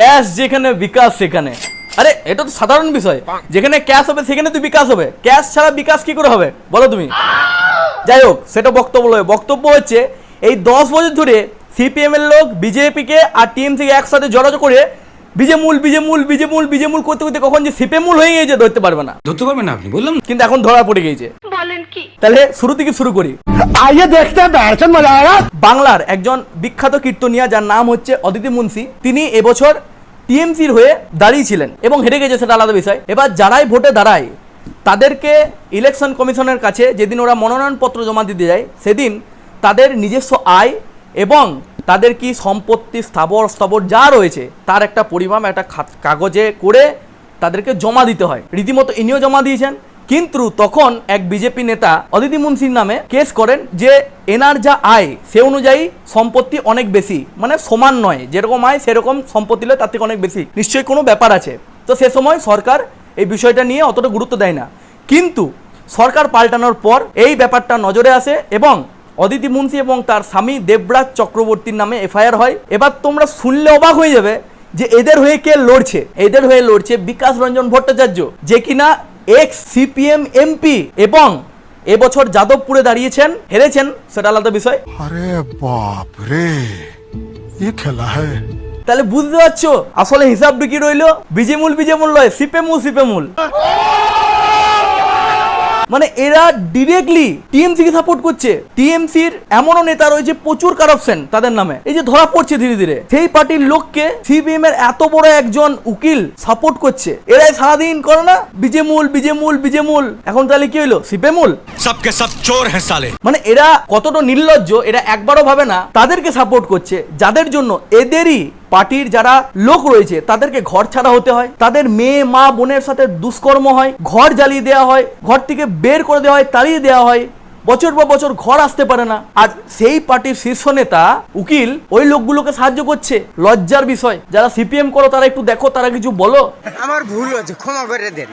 Cash যেখানে বিকাশ সেখানে। আরে এটা তো সাধারণ বিষয়, যেখানে ক্যাশ হবে সেখানে তো বিকাশ হবে, ক্যাশ ছাড়া বিকাশ কি করে হবে বলো তুমি? যাই হোক, সেটা বক্তব্য হচ্ছে এই 10 বছর ধরে সিপিএম এর লোক বিজেপিকে আর টিএমসিকে একসাথে জড়ো করে বিজেমূল করতে করতে কখন যে সিপিএমূল হয়ে গিয়েছে ধরতে পারবে না। আপনি বললাম, কিন্তু এখন ধরা পড়ে গিয়েছে। বলেন কি? তাহলে শুরু থেকে শুরু করি। आइए देखते हैं बैठन मजा आएगा। বাংলার একজন বিখ্যাত কীর্তনিয়া যার নাম হচ্ছে অদিতি মুন্সি, তিনি এবছর টিএমসির হয়ে দাঁড়িয়েছিলেন এবং হেরে গেছে, সেটা আলাদা বিষয়। এবার যারাই ভোটে দাঁড়ায় তাদেরকে ইলেকশন কমিশনের কাছে যেদিন ওরা মনোনয়নপত্র জমা দিতে যায় সেদিন তাদের নিজস্ব আয় এবং তাদের কি সম্পত্তি স্থাবর যা রয়েছে তার একটা পরিমাণ একটা কাগজে করে তাদেরকে জমা দিতে হয়। রীতিমতো ইনিও জমা দিয়েছেন, কিন্তু তখন এক বিজেপি নেতা অদিতি মুন্সির নামে কেস করেন যে এনার যা আয় সে অনুযায়ী সম্পত্তি অনেক বেশি, মানে সমান নয়, যেরকম আয় সেরকম সম্পত্তি নয়, তার থেকে অনেক বেশি, নিশ্চয়ই কোনো ব্যাপার আছে। তো সে সময় সরকার এই বিষয়টা নিয়ে অতটা গুরুত্ব দেয় না, কিন্তু সরকার পাল্টানোর পর এই ব্যাপারটা নজরে আসে এবং অদিতি মুন্সি এবং তার স্বামী দেবরাজ চক্রবর্তীর নামে এফআইআর হয়। এবার তোমরা শুনলে অবাক হয়ে যাবে যে এদের হয়ে কে লড়ছে। এদের হয়ে লড়ছে বিকাশ রঞ্জন ভট্টাচার্য, যে কিনা এক্স সিপিএম এমপি এবং এবছর যাদবপুরে দাঁড়িয়েছেন, হেরেছেন, সেটা আলাদা বিষয়। अरे बाप रे, ये खेला है। তাহলে বুঝতে পারছো আসলে হিসাবটা কি রইলো? বিজেমূল নয়, সিপেমূল। মানে এরা ডিরেক্টলি টিএমসি কে সাপোর্ট করছে। টিএমসির এমনও নেতা রয়েছে প্রচুর কারাপশন তাদের নামে, এই যে ধরা পড়ছে ধীরে ধীরে, সেই পার্টির লোককে সিপিএম এর এত বড় একজন উকিল সাপোর্ট করছে। এরাই সারাদিন করে না বিজেমূল, এখন তাহলে কি হইলো? সিপিএমূল। सबके सब चोर हैं साले। মানে এরা কতটা নির্লজ্জ, এরা একবারও ভাবে না তাদেরকে সাপোর্ট করছে যাদের জন্য এদেরই পার্টির যারা লোক রয়েছে তাদেরকে ঘর ছাড়া হতে হয়, তাদের মেয়ে মা বোনের সাথে দুষ্কর্ম হয়, ঘর জ্বালিয়ে দেওয়া হয়, ঘর থেকে বের করে দেওয়া হয়, তাড়িয়ে দেওয়া হয়, বছর পর বছর ঘর আসতে পারে না। আর সেই পার্টির শীর্ষ নেতা উকিল ওই লোকগুলোকে সাহায্য করছে। লজ্জার বিষয়। যারা সিপিএম করো তারা একটু দেখো, তারা কিছু বলো। আমার ভুল হয়েছে, ক্ষমা করে দেন।